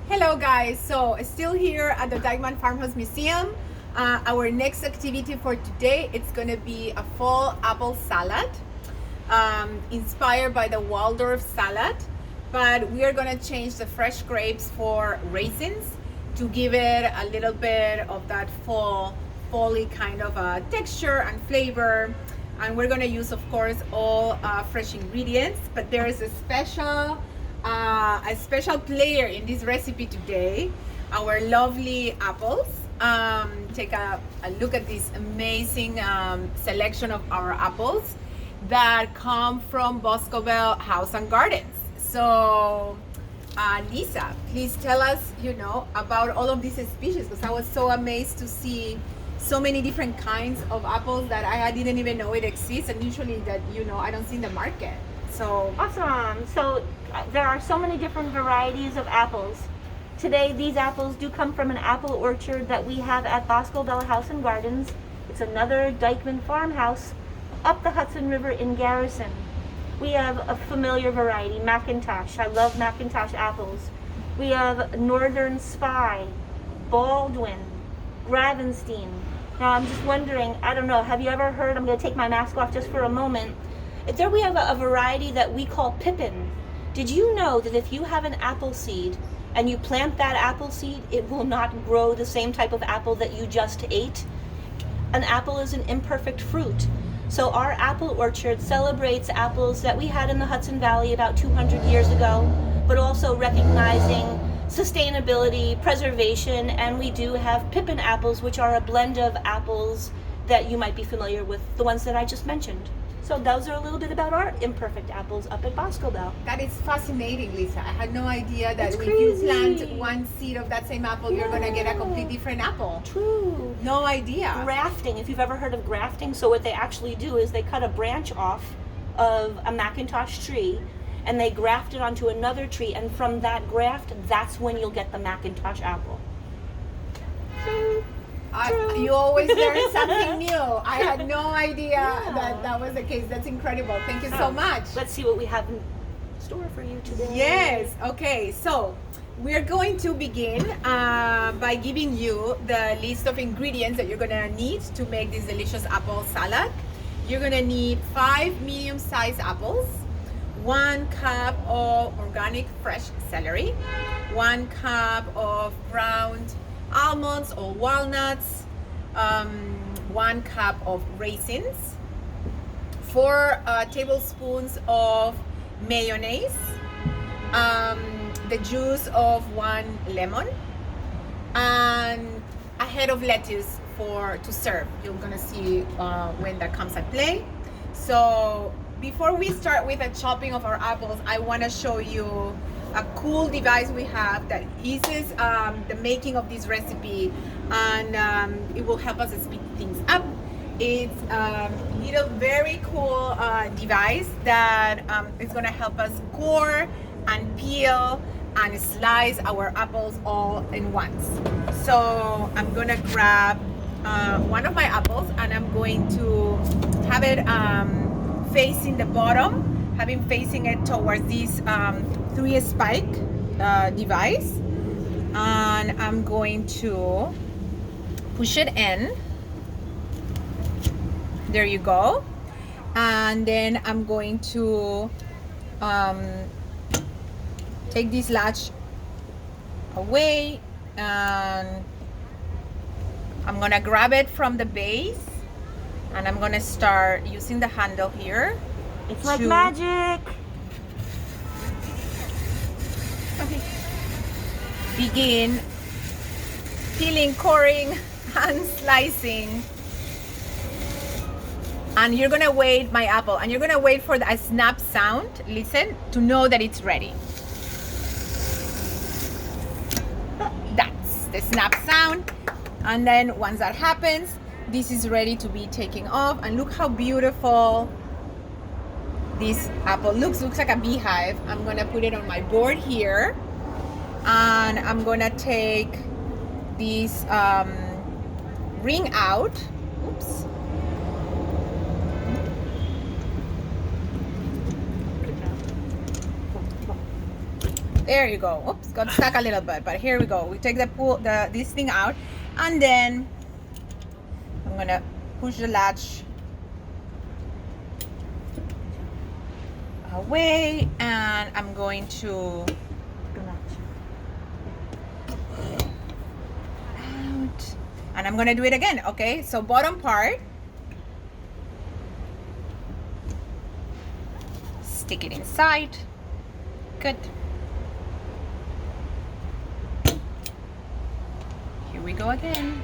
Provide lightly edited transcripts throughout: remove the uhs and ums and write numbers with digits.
Hello guys, so still here at the Dyckman Farmhouse Museum. Our next activity for today, it's gonna be a fall apple salad, inspired by the Waldorf salad, but we are gonna change the fresh grapes for raisins to give it a little bit of that fall-y kind of texture and flavor. And we're gonna use, of course, all fresh ingredients, but there is a special player in this recipe today, our lovely apples. Take a look at this amazing selection of our apples that come from Boscobel House and Gardens. So Lisa, please tell us, about all of these species, because I was so amazed to see so many different kinds of apples that I didn't even know it exists, and usually that I don't see in the market. So awesome. So there are so many different varieties of apples. Today these apples do come from an apple orchard that we have at Boscobel House and Gardens. It's another Dyckman farmhouse up the Hudson River in Garrison. We have a familiar variety, McIntosh. I love McIntosh apples. We have Northern Spy, Baldwin, Gravenstein. Now I'm just wondering, I don't know, have you ever heard, I'm going to take my mask off just for a moment. There we have a variety that we call pippin. Did you know that if you have an apple seed and you plant that apple seed, it will not grow the same type of apple that you just ate? An apple is an imperfect fruit. So our apple orchard celebrates apples that we had in the Hudson Valley about 200 years ago, but also recognizing sustainability, preservation, and we do have pippin apples, which are a blend of apples that you might be familiar with, the ones that I just mentioned. So those are a little bit about our imperfect apples up at Boscobel. that is fascinating, Lisa. I had no idea that It's if you crazy. plant one seed of that same apple, you're gonna get a completely different apple. True. No idea. Grafting, if you've ever heard of grafting, so what they actually do is they cut a branch off of a McIntosh tree and they graft it onto another tree, and from that graft, that's when you'll get the McIntosh apple. True. You always learn something new. I had no idea Yeah. that was the case. That's incredible. Thank you so much. Let's see what we have in store for you today. Yes. Okay. So we're going to begin by giving you the list of ingredients that you're gonna need to make this delicious apple salad. You're gonna need 5 medium-sized apples, 1 cup of organic fresh celery, 1 cup of ground almonds or walnuts, 1 cup of raisins, 4 tablespoons of mayonnaise, the juice of 1 lemon, and a head of lettuce to serve. You're gonna see when that comes at play. So before we start with the chopping of our apples, I want to show you a cool device we have that eases the making of this recipe, and it will help us speed things up. It's a little very cool device that is going to help us core and peel and slice our apples all in once. So I'm going to grab one of my apples and I'm going to have it facing the bottom, having facing it towards this 3-spike device, and I'm going to push it in. There you go. And then I'm going to take this latch away, and I'm gonna grab it from the base, and I'm gonna start using the handle here. It's like magic. Begin peeling, coring, and slicing. And you're gonna wait, my apple, and you're gonna wait for a snap sound, listen, to know that it's ready. That's the snap sound. And then once that happens, this is ready to be taken off. And look how beautiful this apple looks like a beehive. I'm gonna put it on my board here, and I'm gonna take this ring out. Oops. There you go. Oops, got stuck a little bit, but here we go. We take this thing out, and then I'm gonna push the latch away, and I'm going to out, and I'm gonna do it again. Okay, so bottom part, stick it inside. Good. Here we go again.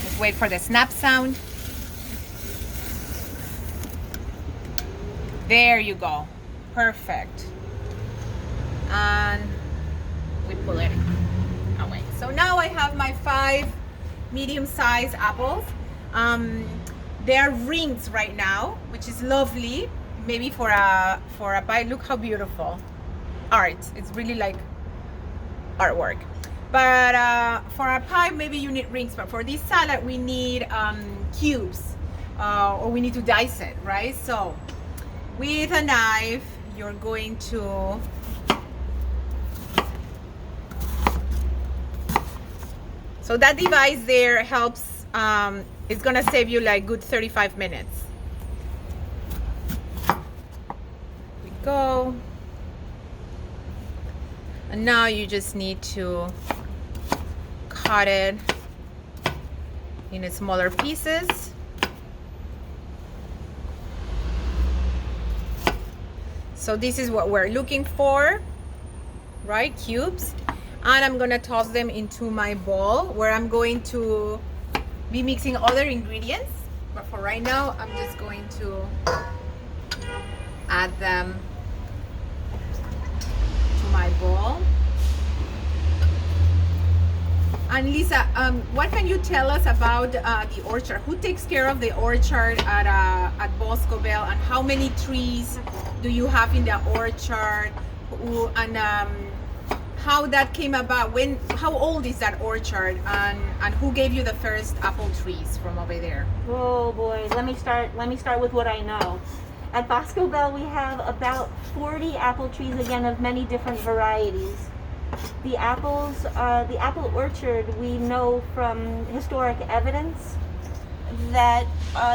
Just wait for the snap sound. There you go. Perfect. And we pull it away. So now I have my 5 medium-sized apples. They're rings right now, which is lovely. Maybe for a bite. Look how beautiful. Art. It's really like artwork. But for a pie, maybe you need rings. But for this salad, we need cubes, or we need to dice it, right? So with a knife, you're going to so that device there helps. It's gonna save you like good 35 minutes. Here we go. And now you just need to cut it in smaller pieces. So this is what we're looking for, right? Cubes. And I'm gonna toss them into my bowl where I'm going to be mixing other ingredients. But for right now, I'm just going to add them to my bowl. And Lisa, what can you tell us about the orchard? Who takes care of the orchard at Boscobel, and how many trees do you have in the orchard? And how that came about? How old is that orchard? And who gave you the first apple trees from over there? Oh boy, let me start with what I know. At Boscobel, we have about 40 apple trees, again, of many different varieties. The apples, the apple orchard, we know from historic evidence that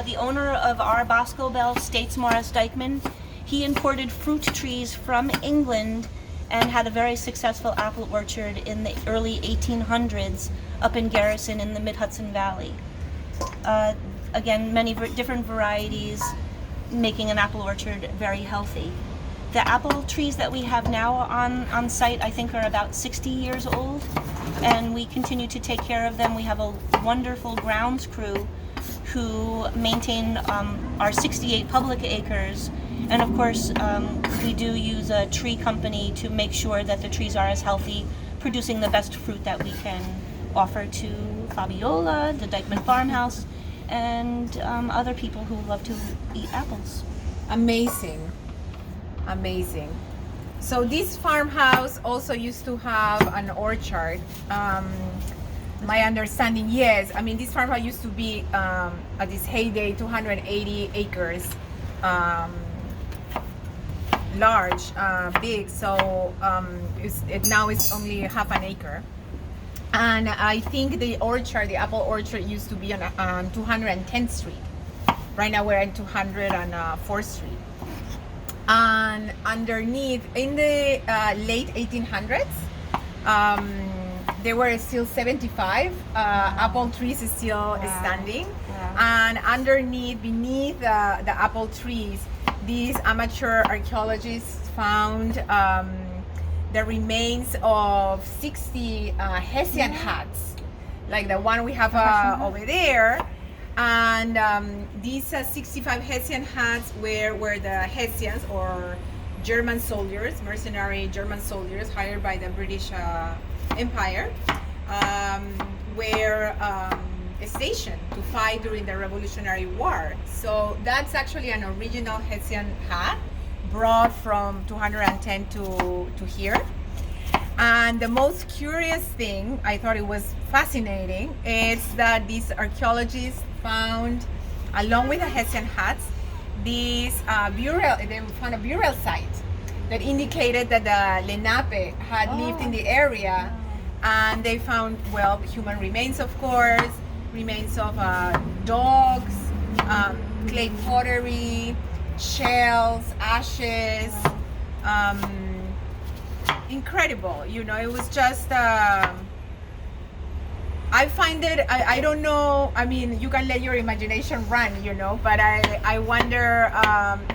the owner of our Boscobel, States Morris Dyckman, he imported fruit trees from England and had a very successful apple orchard in the early 1800s up in Garrison in the Mid-Hudson Valley. Again, many different varieties, making an apple orchard very healthy. The apple trees that we have now on site, I think, are about 60 years old, and we continue to take care of them. We have a wonderful grounds crew who maintain our 68 public acres, and of course we do use a tree company to make sure that the trees are as healthy, producing the best fruit that we can offer to Fabiola, the Dyckman Farmhouse, and other people who love to eat apples. Amazing. Amazing. So this farmhouse also used to have an orchard. My understanding, yes. I mean, this farmhouse used to be at this heyday 280 acres, large, big. So now it's only half an acre. And I think the orchard, the apple orchard, used to be on 210th Street. Right now we're at 204th Street. And underneath, in the late 1800s, there were still 75 apple trees still standing. Yeah. And underneath, beneath the apple trees, these amateur archaeologists found the remains of 60 Hessian hats, like the one we have over there. And these 65 Hessian hats were the Hessians, or German soldiers, mercenary German soldiers hired by the British Empire, were stationed to fight during the Revolutionary War. So that's actually an original Hessian hat brought from 210 to here. And the most curious thing, I thought it was fascinating, is that these archaeologists found, along with the Hessian huts, they found a burial site that indicated that the Lenape had lived in the area. And they found, well, human remains, of course, remains of dogs, clay pottery, shells, ashes. Incredible, you know. It was just I find it, I don't know, I mean, you can let your imagination run, you know, but I wonder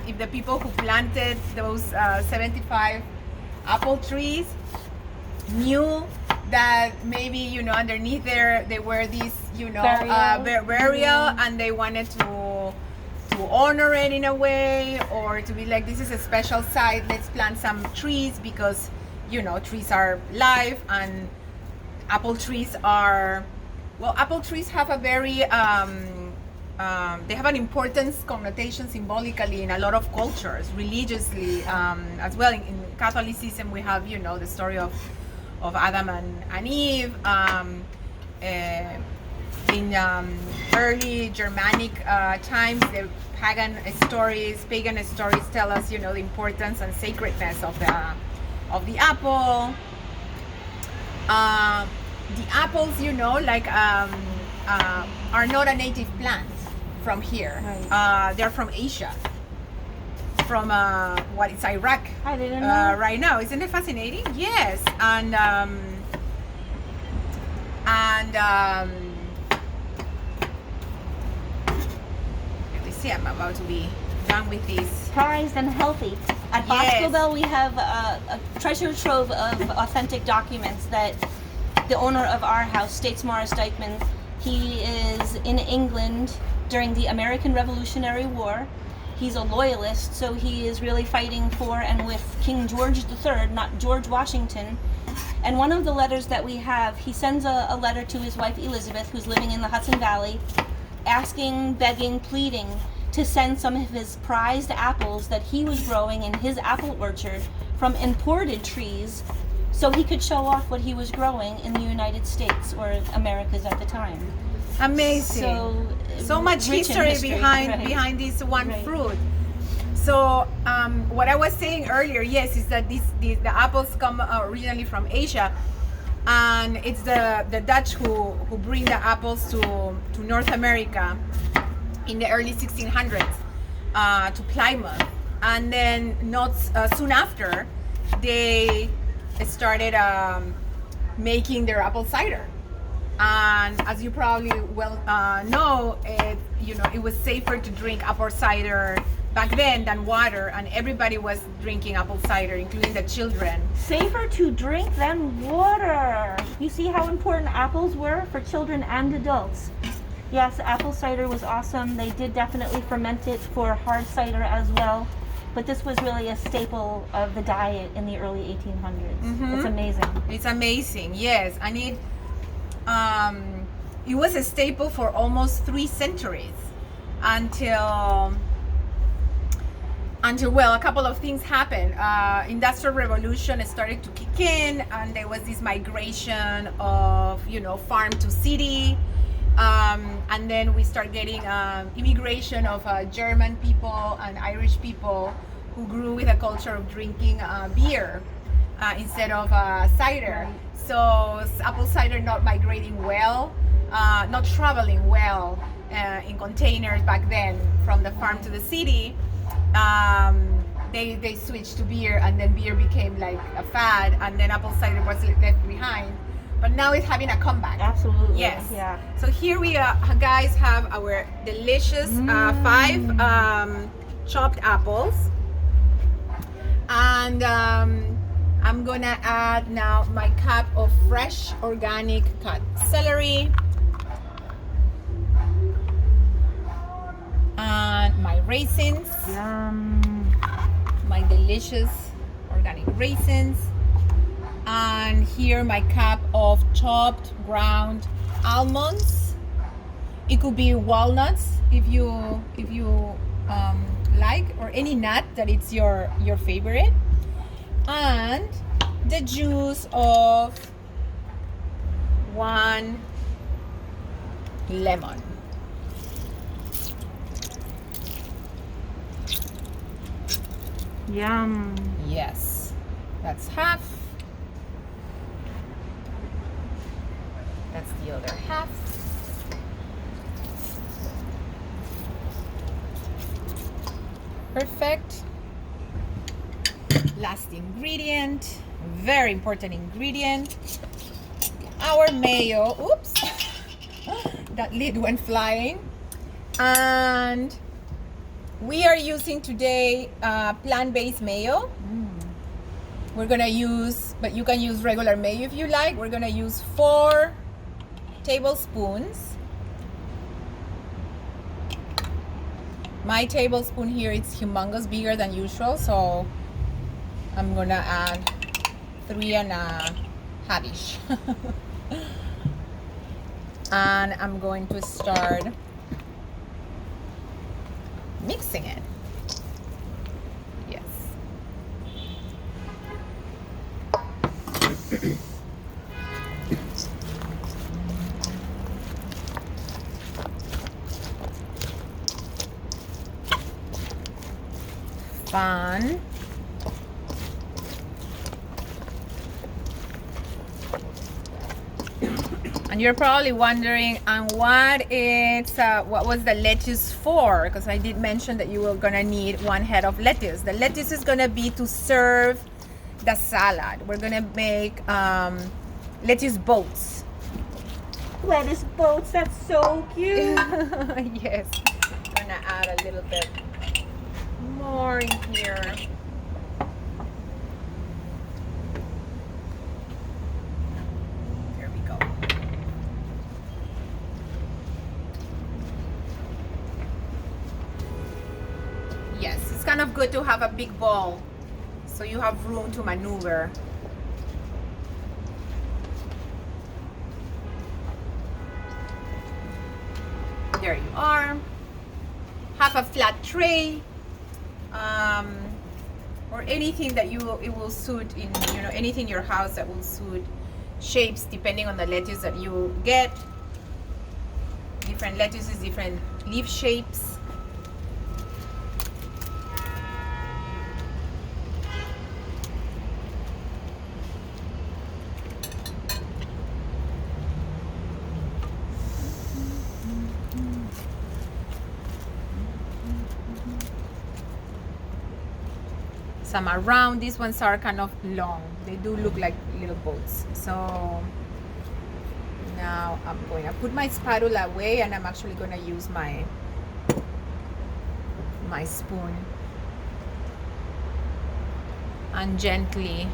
if the people who planted those 75 apple trees knew that maybe, you know, underneath there were these, you know, burial, and they wanted to honor it in a way, or to be like, this is a special site, let's plant some trees, because, you know, trees are life, and apple trees are, well, apple trees have a very they have an importance, connotation symbolically in a lot of cultures, religiously as well. In Catholicism we have, you know, the story of Adam and Eve. In early Germanic times, the pagan stories tell us, you know, the importance and sacredness of the apple. The apples, you know, like are not a native plant from here. Right. They're from Asia, from it's Iraq. I didn't know. Right now, isn't it fascinating? Yes, and let me see. I'm about to be done with this. Prized and healthy. At Boscobel, we have a treasure trove of authentic documents that the owner of our house states Morris Dyckman. He is in England during the American Revolutionary War. He's a loyalist, so he is really fighting for and with King George III, not George Washington. And one of the letters that we have, he sends a letter to his wife Elizabeth, who's living in the Hudson Valley, asking, begging, pleading to send some of his prized apples that he was growing in his apple orchard from imported trees, so he could show off what he was growing in the United States, or Americas at the time. Amazing. So much history behind this one fruit. So what I was saying earlier, yes, is that the apples come originally from Asia, and it's the Dutch who bring the apples to North America in the early 1600s to Plymouth, and then not soon after they started making their apple cider. And as you probably know, it was safer to drink apple cider back then than water, and everybody was drinking apple cider, including the children. Safer to drink than water. You see how important apples were for children and adults. Yes, apple cider was awesome. They did definitely ferment it for hard cider as well. But this was really a staple of the diet in the early 1800s. Mm-hmm. It's amazing. It's amazing, yes. And it was a staple for almost 3 centuries until well, a couple of things happened. Industrial Revolution started to kick in, and there was this migration of, farm to city. And then we start getting immigration of German people and Irish people who grew with a culture of drinking beer instead of cider. Right. So apple cider not migrating well, not traveling well in containers back then from the farm to the city. They switched to beer, and then beer became like a fad, and then apple cider was left behind. But now it's having a comeback. Absolutely. Yes. Yeah. So here we guys have our delicious 5 chopped apples, and I'm gonna add now my cup of fresh organic cut celery, and my raisins. Yum. My delicious organic raisins. And here my cup of chopped ground almonds. It could be walnuts if you like, or any nut that it's your favorite. And the juice of 1 lemon. Yum. Yes, that's half. That's the other half. Perfect. Last ingredient, very important ingredient, our mayo. Oops, that lid went flying. And we are using today plant-based mayo. We're gonna use, but you can use regular mayo if you like. We're gonna use 4 tablespoons. My tablespoon here is humongous, bigger than usual, so I'm gonna add 3.5-ish. And I'm going to start mixing it. Yes. Fun. And you're probably wondering, and what was the lettuce for? Because I did mention that you were gonna need 1 head of lettuce. The lettuce is gonna be to serve the salad. We're gonna make lettuce boats. Lettuce boats, that's so cute. Yes. I'm gonna add a little bit more in here. There we go. Yes, it's kind of good to have a big bowl so you have room to maneuver. There you are. Have a flat tray, or anything that it will suit in, anything in your house that will suit shapes depending on the lettuce that you get. Different lettuces, different leaf shapes. Some are round. These ones are kind of long. They do look like little boats. So now I'm going to put my spatula away, and I'm actually going to use my spoon and gently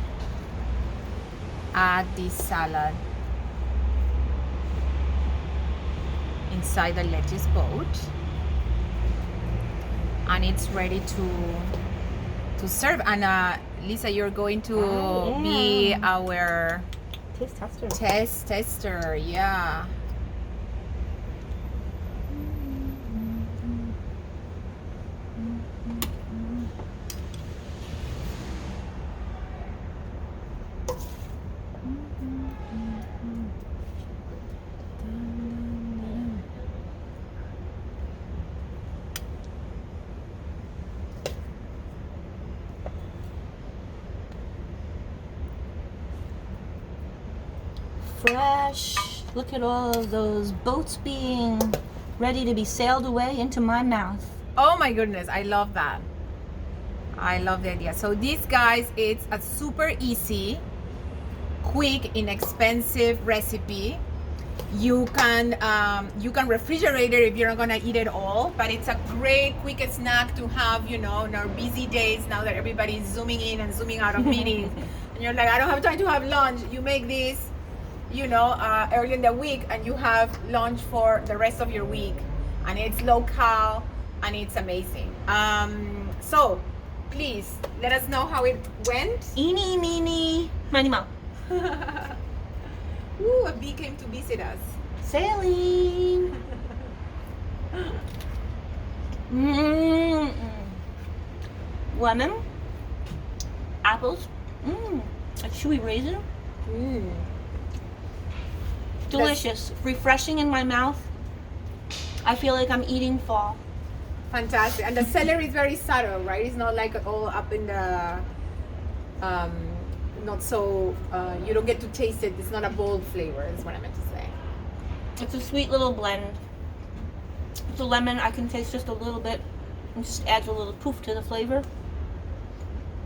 add this salad inside the lettuce boat, and it's ready to serve. And Lisa, you're going to be our taste tester. Yeah. Fresh. Look at all of those boats being ready to be sailed away into my mouth. Oh my goodness, I love that. I love the idea. So these guys, it's a super easy, quick, inexpensive recipe. You can refrigerate it if you're not gonna eat it all, but it's a great quick snack to have, in our busy days now that everybody's zooming in and zooming out of meetings. And you're like, I don't have time to have lunch. You make this, early in the week, and you have lunch for the rest of your week, and it's local and it's amazing. So please let us know how it went. Eeny, meeny, miny, mo. Ooh, a bee came to visit us. Sailing. Lemon, apples, a chewy raisin. Mm. Delicious, refreshing in my mouth. I feel like I'm eating fall. Fantastic. And the celery is very subtle, right? It's not like all up in the, not so, you don't get to taste it. It's not a bold flavor, is what I meant to say. It's a sweet little blend. The lemon, I can taste just a little bit. It just adds a little poof to the flavor.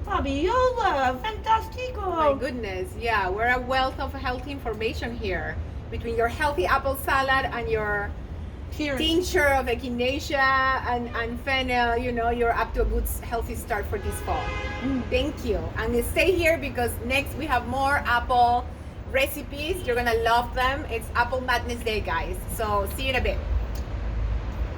Fabiola, fantastico! My goodness, yeah, we're a wealth of healthy information here. Between your healthy apple salad and your Cheers. tincture of echinacea and fennel, you know, you're up to a good healthy start for this fall. Thank you. And stay here because next we have more apple recipes. You're gonna love them. It's Apple Madness Day, guys. So see you in a bit.